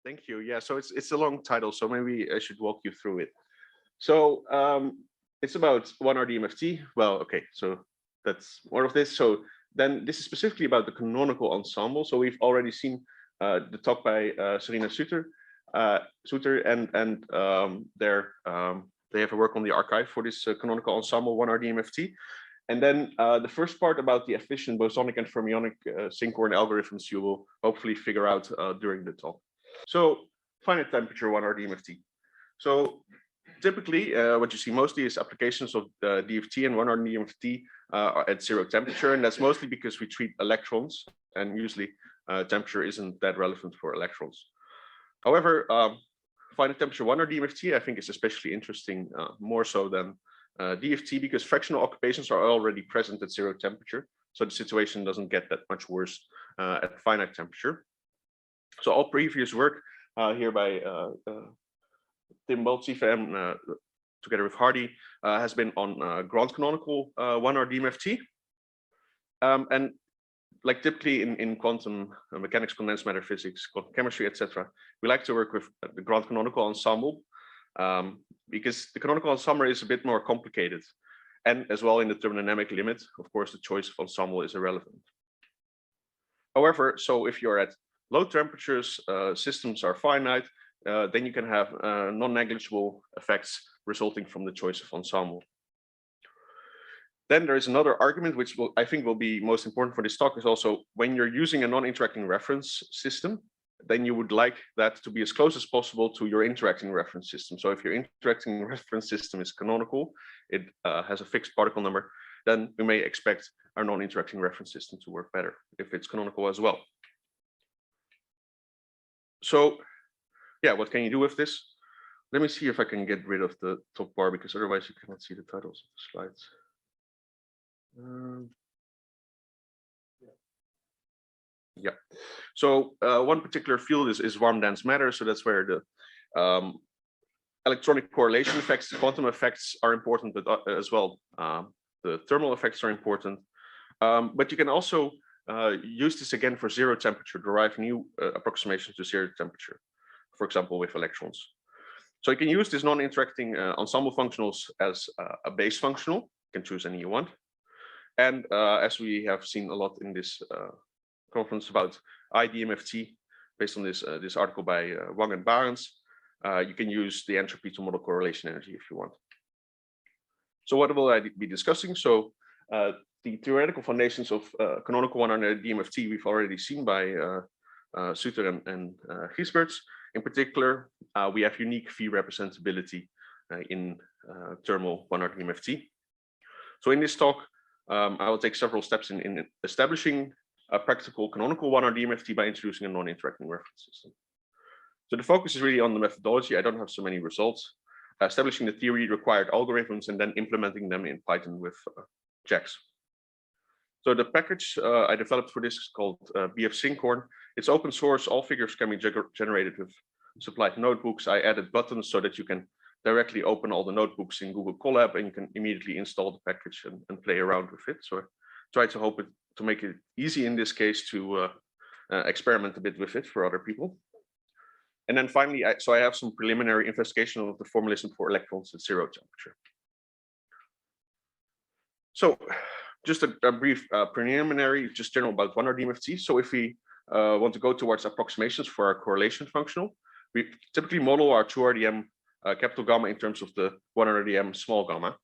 Thank you. Yeah, so it's a long title, so maybe I should walk you through it. So it's about 1RDMFT. Well, okay, so that's more of this. So then this is specifically about the canonical ensemble. So we've already seen the talk by Serena Suter, and they have a work on the archive for this canonical ensemble 1RDMFT. And then the first part about the efficient bosonic and fermionic Sinkhorn algorithms you will hopefully figure out during the talk. So finite temperature 1RDMFT. So typically, what you see mostly is applications of DFT and 1RDMFT at zero temperature, and that's mostly because we treat electrons, and usually temperature isn't that relevant for electrons. However, finite temperature 1RDMFT I think is especially interesting, more so than DFT, because fractional occupations are already present at zero temperature, so the situation doesn't get that much worse at finite temperature. So all previous work here by Tim Baltzieff together with Hardy has been on ground canonical 1RDMFT. And like typically in quantum mechanics, condensed matter physics, quantum chemistry, etc., we like to work with the ground canonical ensemble because the canonical ensemble is a bit more complicated. And as well in the thermodynamic limit, of course, the choice of ensemble is irrelevant. However, so if you're at low temperatures, systems are finite, then you can have non-negligible effects resulting from the choice of ensemble. Then there is another argument, which I think will be most important for this talk, is also when you're using a non-interacting reference system, then you would like that to be as close as possible to your interacting reference system. So if your interacting reference system is canonical, it has a fixed particle number, then we may expect our non-interacting reference system to work better if it's canonical as well. So yeah, what can you do with this? Let me see if I can get rid of the top bar, because otherwise you cannot see the titles of the slides. Yeah, so one particular field is warm dense matter. So that's where the electronic correlation effects, the quantum effects are important, but as well the thermal effects are important. But you can also use this again for zero temperature, derive new approximations to zero temperature, for example, with electrons. So you can use this non-interacting ensemble functionals as a base functional. You can choose any you want. And as we have seen a lot in this conference about IDMFT, based on this article by Wang and Barents, you can use the entropy to model correlation energy if you want. So what will I be discussing? So the theoretical foundations of canonical 1RDMFT we've already seen by Suter and Giesberts. In particular, we have unique V representability in thermal 1RDMFT. So in this talk, I will take several steps in establishing a practical canonical 1RDMFT by introducing a non-interacting reference system. So the focus is really on the methodology. I don't have so many results. Establishing the theory, required algorithms, and then implementing them in Python with JAX. So the package I developed for this is called BF Sinkhorn. It's open source. All figures can be generated with supplied notebooks. I added buttons so that you can directly open all the notebooks in Google Colab, and you can immediately install the package and play around with it. So I try to make it easy in this case to experiment a bit with it for other people. And then finally, I have some preliminary investigation of the formalism for electrons at zero temperature. So just a brief preliminary, just general about 1RDMFT. So if we want to go towards approximations for our correlation functional, we typically model our 2RDM capital gamma in terms of the 1RDM small gamma.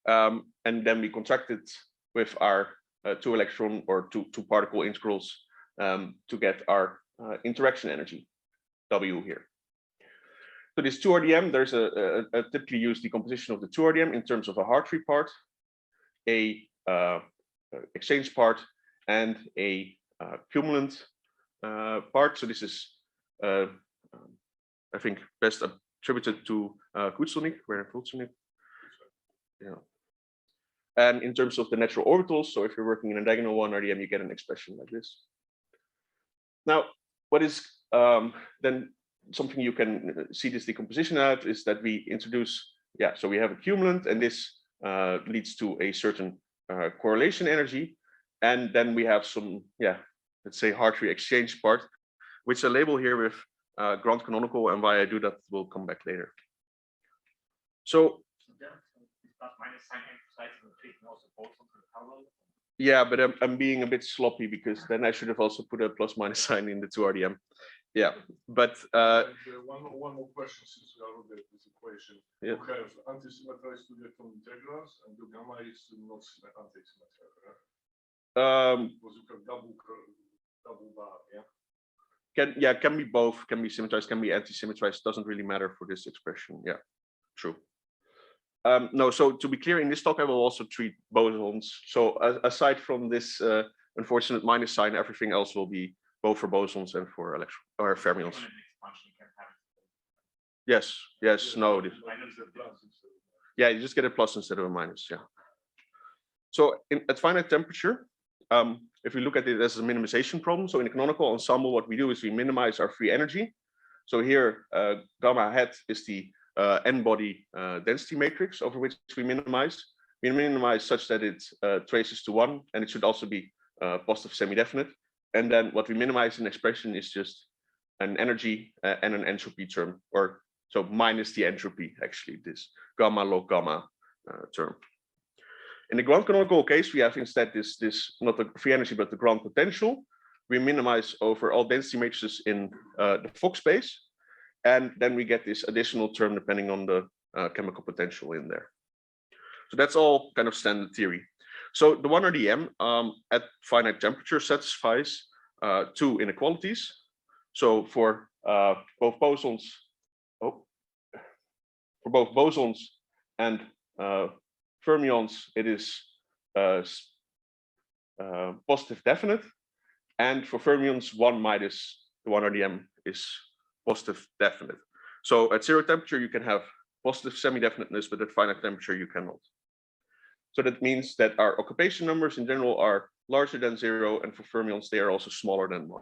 And then we contract it with our 2 electron or two particle integrals to get our interaction energy, W here. So this 2RDM, there's a typically used decomposition of the 2RDM in terms of a Hartree part, a exchange part, and a cumulant part. So this is, I think, best attributed to Bosonic, yeah. And in terms of the natural orbitals, so if you're working in a diagonal 1RDM, you get an expression like this. Now, what is then something you can see this decomposition at is that we introduce, yeah, so we have a cumulant, and this leads to a certain correlation energy. And then we have some, yeah, let's say Hartree exchange part, which I label here with ground canonical, and why I do that will come back later. So yeah, but I'm being a bit sloppy because then I should have also put a plus minus sign in the 2RDM. Yeah, but one more question since we are looking at this equation. Yeah. You have anti-symmetrized to get from integrals, and the gamma is not anti-symmetric. Because you have double bar, yeah. Can be both, can be symmetrized, can be anti-symmetrized, doesn't really matter for this expression. Yeah, true. No, so to be clear, in this talk I will also treat bosons. So aside from this unfortunate minus sign, everything else will be both for bosons and for fermions. Yes, no. Yeah, you just get a plus instead of a minus. Yeah. So at finite temperature, if we look at it as a minimization problem, so in a canonical ensemble, what we do is we minimize our free energy. So here, gamma hat is the n-body density matrix over which we minimize. We minimize such that it traces to 1, and it should also be positive semi-definite. And then what we minimize in expression is just an energy and an entropy term, or so minus the entropy, actually, this gamma log gamma term. In the ground canonical case, we have instead this not the free energy, but the ground potential. We minimize over all density matrices in the Fock space. And then we get this additional term depending on the chemical potential in there. So that's all kind of standard theory. So the 1RDM at finite temperature satisfies 2 inequalities. So for both bosons, and fermions, it is positive definite, and for fermions, 1 minus the 1RDM is positive definite. So at 0 temperature, you can have positive semi-definiteness, but at finite temperature, you cannot. So that means that our occupation numbers in general are larger than 0, and for fermions, they are also smaller than 1.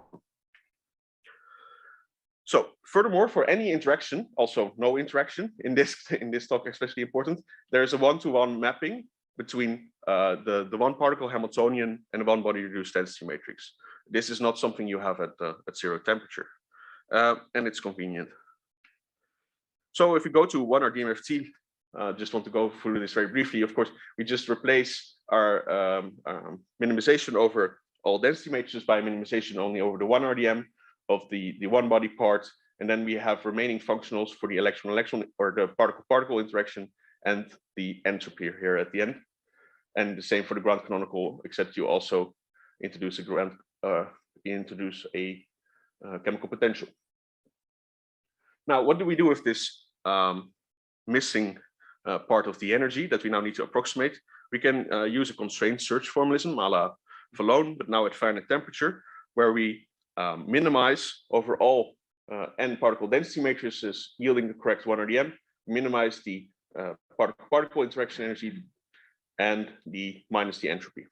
So furthermore, for any interaction, also no interaction in this talk, especially important, there is a one-to-one mapping between the one particle Hamiltonian and the one body reduced density matrix. This is not something you have at 0 temperature, and it's convenient. So if we go to 1RDMFT, just want to go through this very briefly. Of course, we just replace our minimization over all density matrices by minimization only over the 1RDM of the one body part, and then we have remaining functionals for the electron-electron or the particle-particle interaction and the entropy here at the end. And the same for the ground canonical, except you also introduce a chemical potential. Now, what do we do with this missing part of the energy that we now need to approximate? We can use a constraint search formalism a la Valone, but now at finite temperature, where we minimize over all n particle density matrices yielding the correct 1RDM, minimize the particle-particle interaction energy and minus the entropy.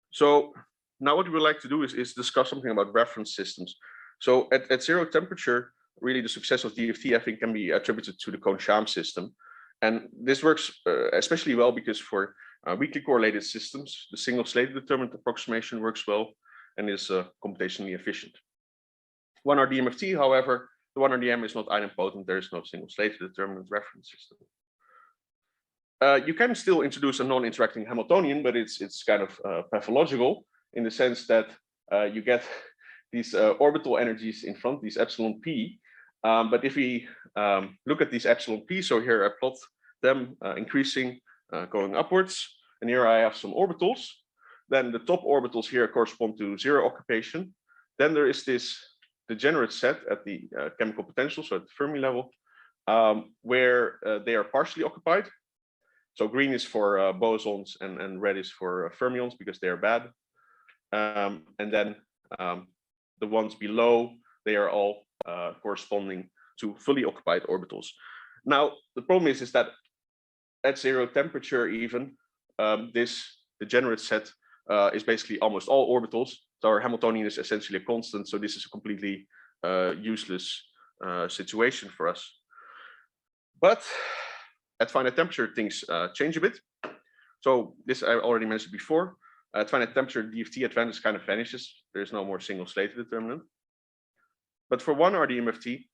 So now what we would like to do is discuss something about reference systems. So at 0 temperature, really the success of DFT, I think, can be attributed to the Kohn-Sham system. And this works especially well because for weakly correlated systems, the single slate determinant approximation works well and is computationally efficient. 1RDMFT, however, the 1RDM is not idempotent. There is no single slate determinant reference system. You can still introduce a non-interacting Hamiltonian, but it's kind of pathological in the sense that you get these orbital energies in front, these epsilon p. But if we look at these epsilon p, so here I plot them increasing, going upwards, and here I have some orbitals. Then the top orbitals here correspond to 0 occupation. Then there is this degenerate set at the chemical potential, so at the Fermi level, where they are partially occupied. So green is for bosons and red is for fermions because they are bad. And then the ones below, they are all corresponding to fully occupied orbitals. Now, the problem is that at 0 temperature even, this degenerate set is basically almost all orbitals. So our Hamiltonian is essentially a constant. So this is a completely useless situation for us. But at finite temperature, things change a bit. So this I already mentioned before. At finite temperature, DFT advantage kind of vanishes. There's no more single slate determinant. But for one RDMFT,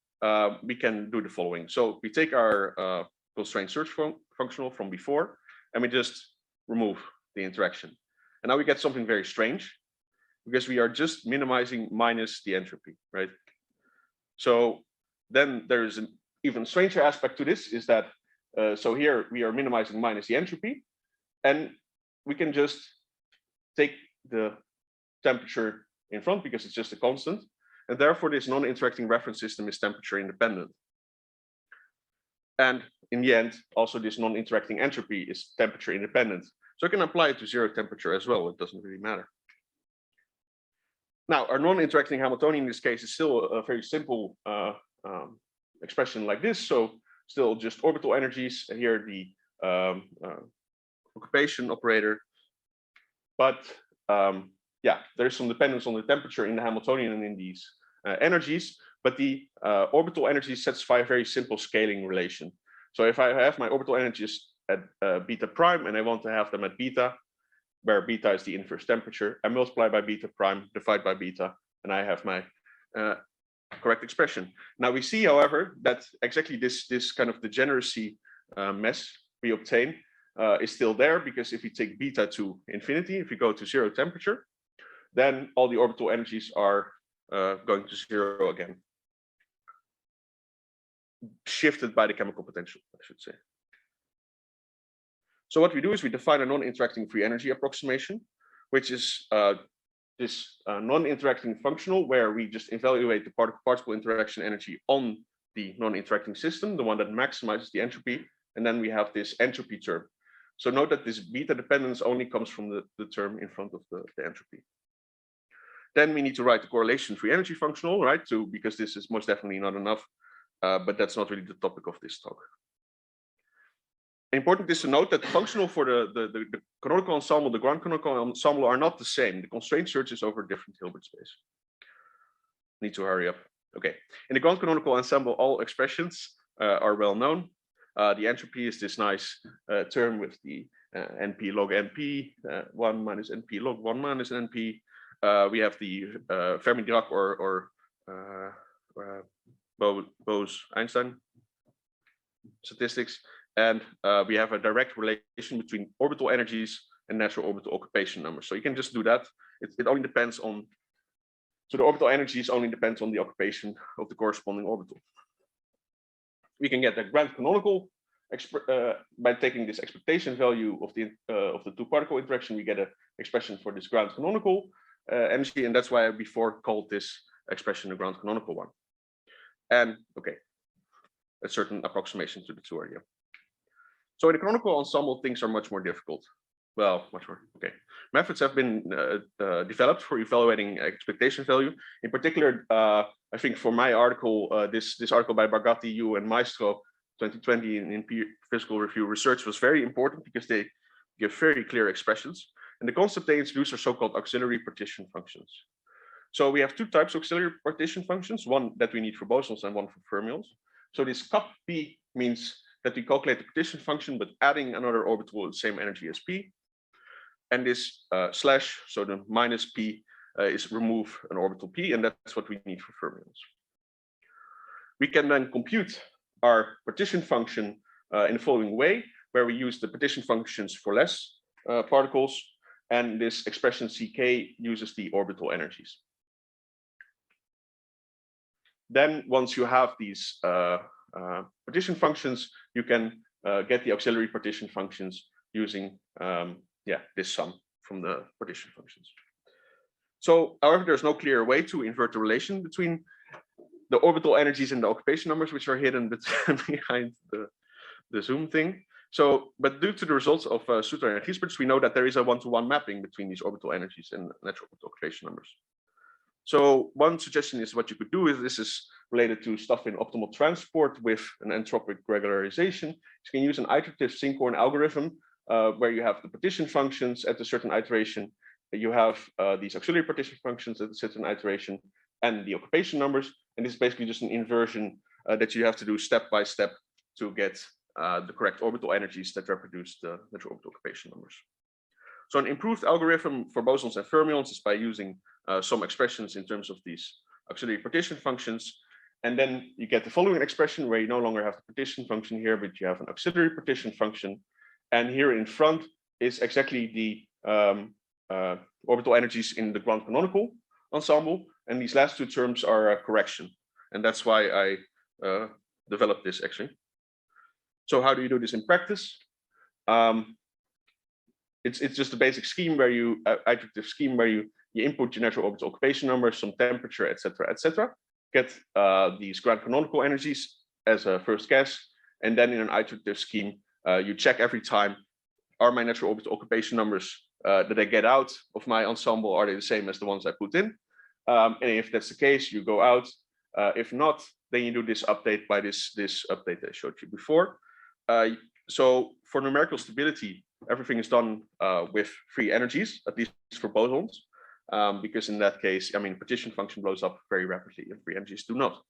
we can do the following. So we take our constraint search functional from before, and we just remove the interaction. And now we get something very strange, because we are just minimizing minus the entropy, right? So then there's an even stranger aspect to this, is that, so here we are minimizing minus the entropy, and we can just take the temperature in front because it's just a constant, and therefore this non-interacting reference system is temperature independent. And in the end, also this non-interacting entropy is temperature independent. So I can apply it to zero temperature as well, it doesn't really matter. Now, our non-interacting Hamiltonian in this case is still a very simple expression like this. So still just orbital energies, and here the occupation operator. But yeah, there's some dependence on the temperature in the Hamiltonian and in these energies, but the orbital energies satisfy a very simple scaling relation. So if I have my orbital energies at beta prime and I want to have them at beta, where beta is the inverse temperature, I multiply by beta prime, divide by beta, and I have my correct expression. Now we see, however, that exactly this kind of degeneracy mess we obtain is still there, because if you take beta to infinity, if you go to zero temperature, then all the orbital energies are going to zero again. Shifted by the chemical potential, I should say. So what we do is we define a non-interacting free energy approximation, which is this non-interacting functional, where we just evaluate the particle interaction energy on the non-interacting system, the one that maximizes the entropy, and then we have this entropy term. So note that this beta dependence only comes from the term in front of the entropy. Then we need to write the correlation free energy functional, right? Because this is most definitely not enough, but that's not really the topic of this talk. Important is to note that the functional for the canonical ensemble, the ground canonical ensemble are not the same. The constraint search is over a different Hilbert space. Need to hurry up. Okay. In the ground canonical ensemble, all expressions are well known. The entropy is this nice term with the NP log NP, 1 minus NP log 1 minus NP. We have the Fermi-Dirac or Bose-Einstein statistics. And we have a direct relation between orbital energies and natural orbital occupation numbers. So you can just do that. It only depends on, so the orbital energies only depends on the occupation of the corresponding orbital. We can get the grand canonical by taking this expectation value of the two particle interaction. We get an expression for this ground canonical energy, and that's why I before called this expression the ground canonical one. And okay, a certain approximation to the two are here. So in the canonical ensemble, things are much more difficult. Well, much more. Okay. Methods have been developed for evaluating expectation value. In particular, I think for my article, this article by Bargatti, Yu, and Maestro 2020 in Physical Review Research was very important because they give very clear expressions. And the concept they introduce are so-called auxiliary partition functions. So we have two types of auxiliary partition functions, one that we need for bosons and one for fermions. So this cup P means that we calculate the partition function, but adding another orbital with the same energy as P. And this slash, so the minus P, is remove an orbital P, and that's what we need for fermions. We can then compute our partition function in the following way, where we use the partition functions for less particles, and this expression CK uses the orbital energies. Then once you have these partition functions, you can get the auxiliary partition functions using this sum from the partition functions. So, however, there's no clear way to invert the relation between the orbital energies and the occupation numbers, which are hidden behind the Zoom thing. So, but due to the results of Suter and Giesberts, we know that there is a one-to-one mapping between these orbital energies and natural orbital occupation numbers. So one suggestion is what you could do is this is related to stuff in optimal transport with an entropic regularization. You can use an iterative Sinkhorn algorithm where you have the partition functions at a certain iteration. You have these auxiliary partition functions at a certain iteration and the occupation numbers. And this is basically just an inversion that you have to do step by step to get the correct orbital energies that reproduce the natural orbital occupation numbers. So an improved algorithm for bosons and fermions is by using some expressions in terms of these auxiliary partition functions. And then you get the following expression where you no longer have the partition function here, but you have an auxiliary partition function. And here in front is exactly the orbital energies in the ground canonical ensemble. And these last two terms are a correction. And that's why I developed this actually. So how do you do this in practice? It's just a basic scheme where you, iterative scheme where you input your natural orbital occupation numbers, some temperature, etc., get these ground canonical energies as a first guess. And then in an iterative scheme, you check every time, are my natural orbital occupation numbers that I get out of my ensemble, are they the same as the ones I put in? And if that's the case, you go out. If not, then you do this update by this update I showed you before. So for numerical stability, everything is done with free energies, at least for bosons, because in that case, I mean, partition function blows up very rapidly and free energies do not.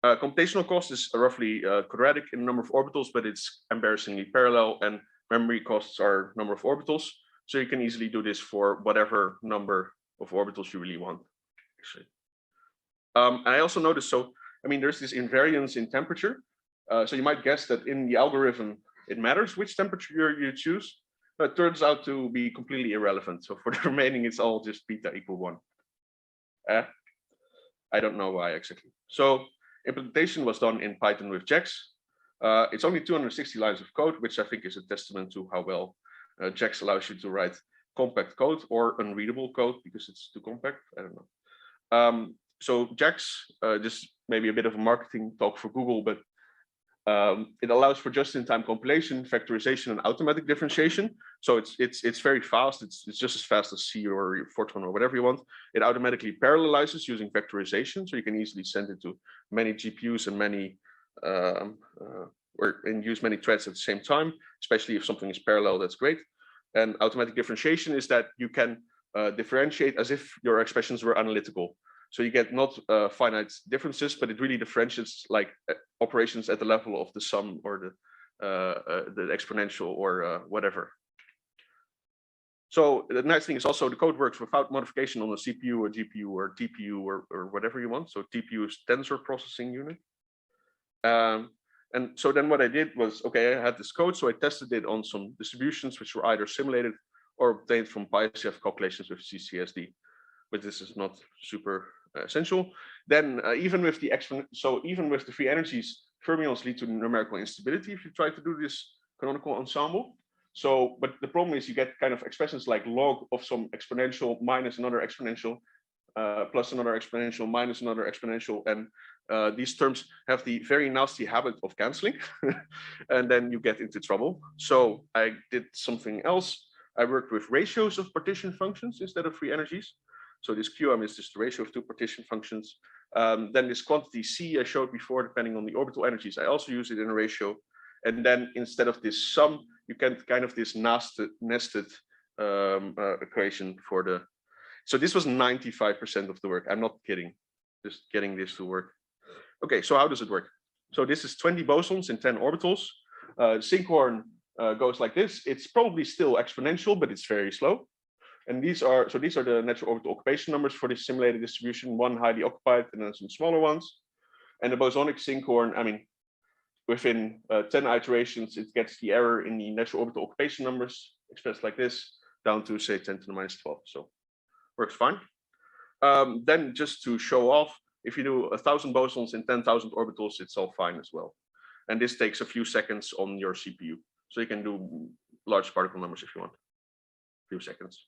Computational cost is roughly quadratic in the number of orbitals, but it's embarrassingly parallel, and memory costs are number of orbitals. So you can easily do this for whatever number of orbitals you really want, actually. I also noticed, so, I mean, there's this invariance in temperature. So you might guess that in the algorithm, it matters which temperature you choose, but it turns out to be completely irrelevant. So for the remaining, it's all just beta equal 1. I don't know why exactly. So implementation was done in Python with JAX. It's only 260 lines of code, which I think is a testament to how well JAX allows you to write compact code or unreadable code because it's too compact. I don't know. So JAX, just maybe a bit of a marketing talk for Google, but it allows for just-in-time compilation, factorization, and automatic differentiation. So it's very fast. It's just as fast as C or Fortran or whatever you want. It automatically parallelizes using factorization, so you can easily send it to many GPUs and many and use many threads at the same time. Especially if something is parallel, that's great. And automatic differentiation is that you can differentiate as if your expressions were analytical. So you get not finite differences, but it really differentiates like operations at the level of the sum or the exponential or whatever. So the nice thing is also the code works without modification on the CPU or GPU or TPU or whatever you want. So TPU is tensor processing unit. And so then what I did was, okay, I had this code, so I tested it on some distributions which were either simulated or obtained from PyCF calculations with CCSD, but this is not super essential. Then even with the free energies, fermions lead to numerical instability if you try to do this canonical ensemble. So, but the problem is you get kind of expressions like log of some exponential minus another exponential plus another exponential minus another exponential, and these terms have the very nasty habit of canceling, and then you get into trouble. So I did something else. I worked with ratios of partition functions instead of free energies. So this QM is just the ratio of two partition functions. Then this quantity C I showed before, depending on the orbital energies, I also use it in a ratio. And then instead of this sum, you can kind of this nested equation for the. So this was 95% of the work. I'm not kidding, just getting this to work. Okay, so how does it work? So this is 20 bosons in 10 orbitals. Sinkhorn goes like this. It's probably still exponential, but it's very slow. And these are the natural orbital occupation numbers for this simulated distribution, one highly occupied and then some smaller ones. And the bosonic Sinkhorn, I mean, within 10 iterations, it gets the error in the natural orbital occupation numbers expressed like this down to say 10 to the minus 12. So works fine. Then just to show off, if you do 1,000 bosons in 10,000 orbitals, it's all fine as well. And this takes a few seconds on your CPU. So you can do large particle numbers if you want. A few seconds.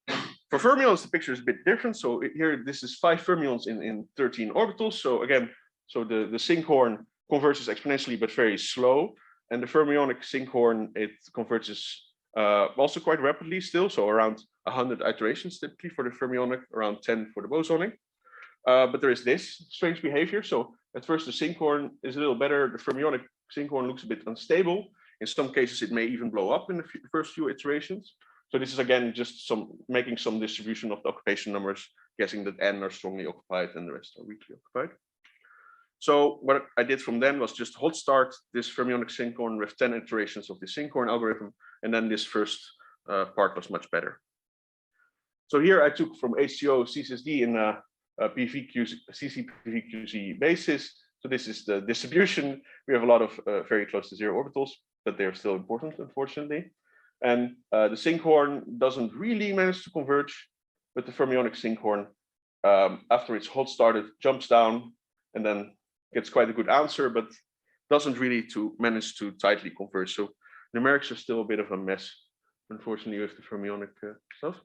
Yeah. For fermions, the picture is a bit different. So here, this is 5 fermions in 13 orbitals. So again, so the Sinkhorn converges exponentially, but very slow. And the fermionic Sinkhorn, it converges also quite rapidly still. So around 100 iterations typically for the fermionic, around 10 for the bosonic. But there is this strange behavior. So at first the Sinkhorn is a little better. The fermionic Sinkhorn looks a bit unstable. In some cases, it may even blow up in the first few iterations. So this is again just making some distribution of the occupation numbers, guessing that n are strongly occupied and the rest are weakly occupied. So what I did from then was just hot start this fermionic Sinkhorn with 10 iterations of the Sinkhorn algorithm, and then this first part was much better. So here I took from HCO CCSD in a CCPVQC basis. So this is the distribution. We have a lot of very close to zero orbitals, but they're still important, unfortunately. And the Sinkhorn doesn't really manage to converge, but the Fermionic Sinkhorn, after it's hot started, jumps down and then gets quite a good answer, but doesn't really manage to tightly converge. So numerics are still a bit of a mess, unfortunately, with the Fermionic stuff.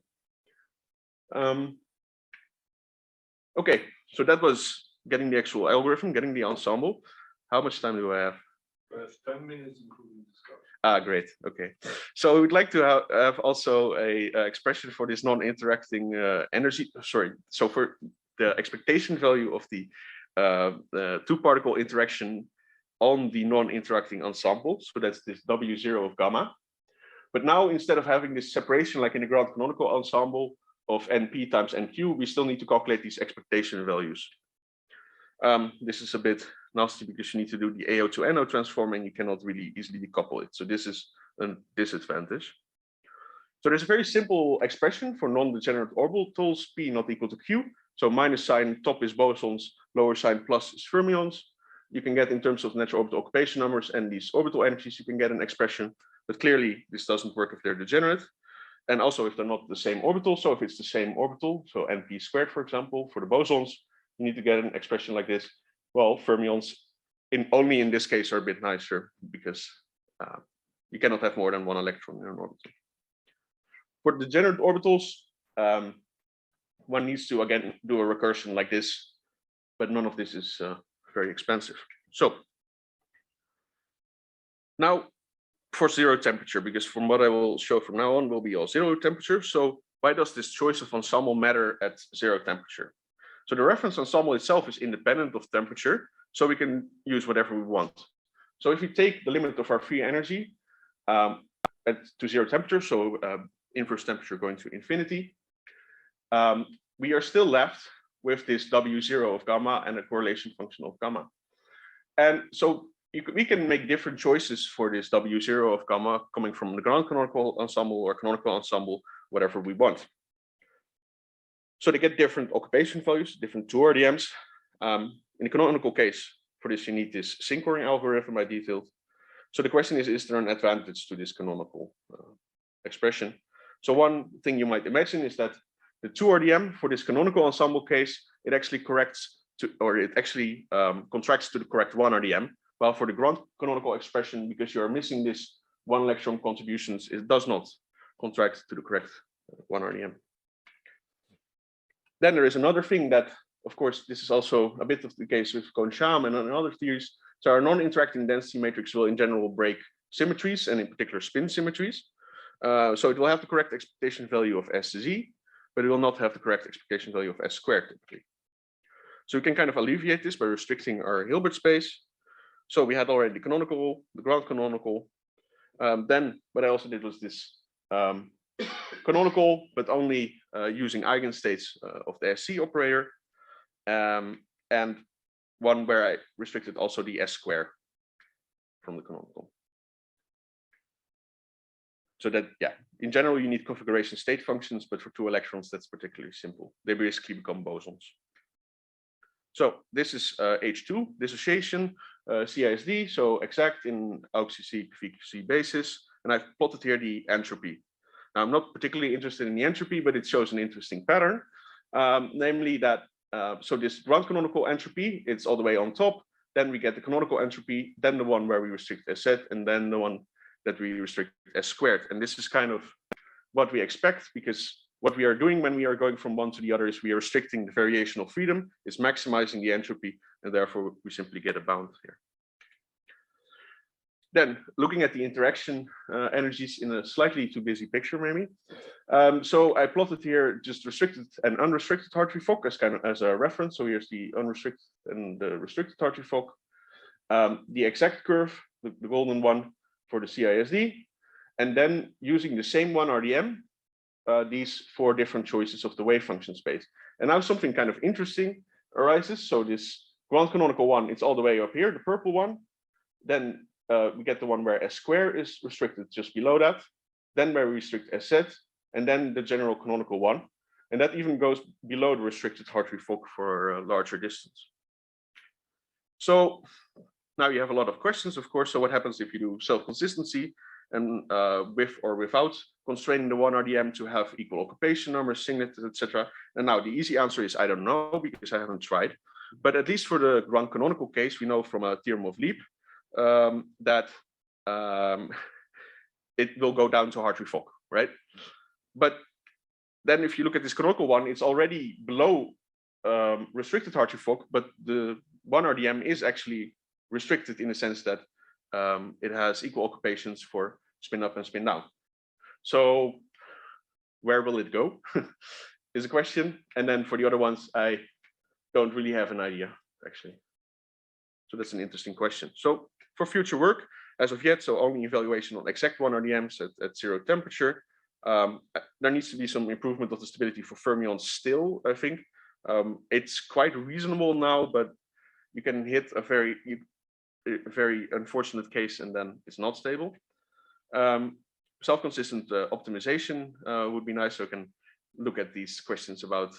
Okay, so that was getting the actual algorithm, getting the ensemble. How much time do I have? 10 minutes, including discussion. Ah, great. Okay. So we'd like to have also a expression for this non-interacting energy. Sorry. So for the expectation value of the two-particle interaction on the non-interacting ensemble. So that's this W0 of gamma. But now instead of having this separation like in the ground canonical ensemble of NP times NQ, we still need to calculate these expectation values. This is a bit nasty because you need to do the AO to NO transform and you cannot really easily decouple it. So this is a disadvantage. So there's a very simple expression for non-degenerate orbitals, P not equal to Q. So minus sign top is bosons, lower sign plus is fermions. You can get in terms of natural orbital occupation numbers and these orbital energies, you can get an expression, but clearly this doesn't work if they're degenerate. And also if they're not the same orbital. So if it's the same orbital, so NP squared, for example, for the bosons, you need to get an expression like this. Well, fermions only in this case are a bit nicer because you cannot have more than one electron in an orbital. For degenerate orbitals, one needs to again do a recursion like this, but none of this is very expensive. So now for zero temperature, because from what I will show from now on will be all zero temperature. So why does this choice of ensemble matter at zero temperature? So the reference ensemble itself is independent of temperature, so we can use whatever we want. So if we take the limit of our free energy to zero temperature, so inverse temperature going to infinity, we are still left with this W0 of gamma and a correlation function of gamma. And so we can make different choices for this W0 of gamma coming from the ground canonical ensemble or canonical ensemble, whatever we want. So they get different occupation values, different 2 RDMs. In the canonical case, for this you need this Sinkhorn algorithm I detailed. So the question is there an advantage to this canonical expression? So one thing you might imagine is that the 2 RDM for this canonical ensemble case, it actually corrects to, or it actually contracts to the correct 1 RDM. While for the ground canonical expression, because you are missing this 1 electron contributions, it does not contract to the correct 1 RDM. Then there is another thing that, of course, this is also a bit of the case with Kohn-Sham and other theories. So our non-interacting density matrix will in general break symmetries and in particular spin symmetries. So it will have the correct expectation value of SZ, but it will not have the correct expectation value of S squared typically. So we can kind of alleviate this by restricting our Hilbert space. So we had already the canonical, the ground canonical. Then what I also did was this canonical, but only using eigenstates of the SC operator, and one where I restricted also the S square from the canonical. So that, yeah, in general, you need configuration state functions, but for 2 electrons, that's particularly simple. They basically become bosons. So this is H2 dissociation, CISD, so exact in AUXCC VQC basis, and I've plotted here the entropy. Now, I'm not particularly interested in the entropy, but it shows an interesting pattern, namely that, so this ground canonical entropy, it's all the way on top, then we get the canonical entropy, then the one where we restrict SZ, and then the one that we restrict S squared. And this is kind of what we expect, because what we are doing when we are going from one to the other is we are restricting the variational freedom, is maximizing the entropy, and therefore we simply get a bound here. Then looking at the interaction energies in a slightly too busy picture, maybe. So I plotted here just restricted and unrestricted Hartree-Fock as kind of as a reference. So here's the unrestricted and the restricted Hartree-Fock. The exact curve, the golden one for the CISD, and then using the same 1 RDM, these 4 different choices of the wave function space. And now something kind of interesting arises. So this ground canonical one, it's all the way up here, the purple one. Then we get the one where S square is restricted just below that. Then where we restrict SZ, and then the general canonical one. And that even goes below the restricted Hartree-Fock for a larger distance. So now you have a lot of questions, of course. So what happens if you do self-consistency and with or without constraining the one RDM to have equal occupation numbers, signatures, etc.? And now the easy answer is I don't know, because I haven't tried. But at least for the ground canonical case, we know from a theorem of Leap that it will go down to Hartree-Fock, right? But then if you look at this canonical one, it's already below restricted Hartree-Fock, but the one RDM is actually restricted in the sense that it has equal occupations for spin up and spin down. So where will it go is a question. And then for the other ones, I don't really have an idea, actually. So that's an interesting question. So for future work, as of yet, so only evaluation on exact one RDMs at 0 temperature. There needs to be some improvement of the stability for fermions still, I think. It's quite reasonable now, but you can hit a very unfortunate case and then it's not stable. Self-consistent optimization would be nice, so I can look at these questions about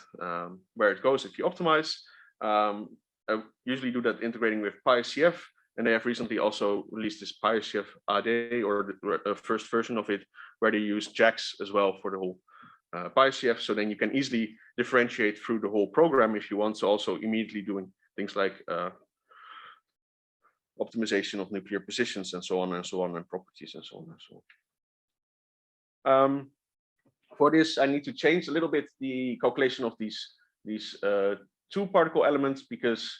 where it goes if you optimize. I usually do that integrating with PySCF, and they have recently also released this PySCF AD, or the first version of it, where they use JAX as well for the whole PySCF. So then you can easily differentiate through the whole program if you want. So also immediately doing things like optimization of nuclear positions and so on, and properties and so on and so on. For this, I need to change a little bit the calculation of these two particle elements, because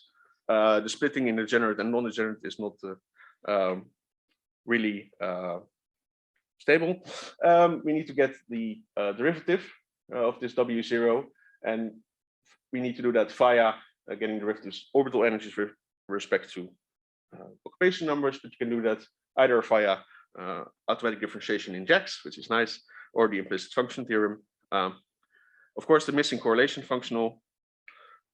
the splitting in degenerate and non-degenerate is not really stable. We need to get the derivative of this W0, and we need to do that via getting derivatives orbital energies with respect to occupation numbers, but you can do that either via automatic differentiation in JAX, which is nice, or the implicit function theorem. Of course, the missing correlation functional,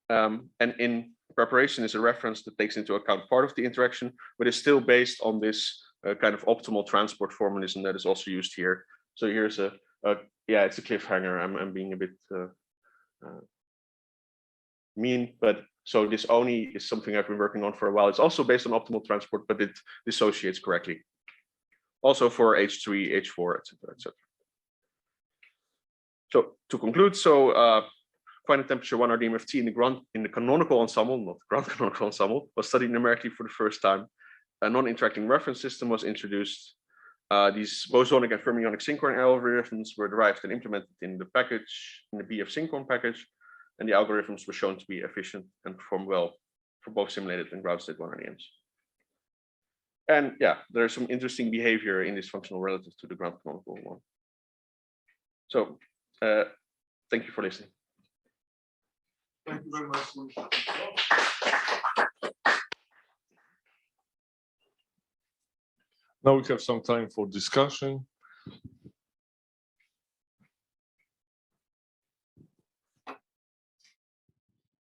and in preparation is a reference that takes into account part of the interaction, but is still based on this kind of optimal transport formalism that is also used here. So here's yeah, it's a cliffhanger. I'm being a bit mean, but so this only is something I've been working on for a while. It's also based on optimal transport, but it dissociates correctly. Also for H3, H4, etc., etc. So to conclude, so finite temperature 1 RDMFT in the canonical ensemble, not ground canonical ensemble, was studied numerically for the first time. A non-interacting reference system was introduced. These bosonic and fermionic Sinkhorn algorithms were derived and implemented in the package, in the BF Sinkhorn package, and the algorithms were shown to be efficient and perform well for both simulated and ground state 1 RDMs. And yeah, there's some interesting behavior in this functional relative to the ground canonical one. So thank you for listening. Thank you very much. Now we have some time for discussion.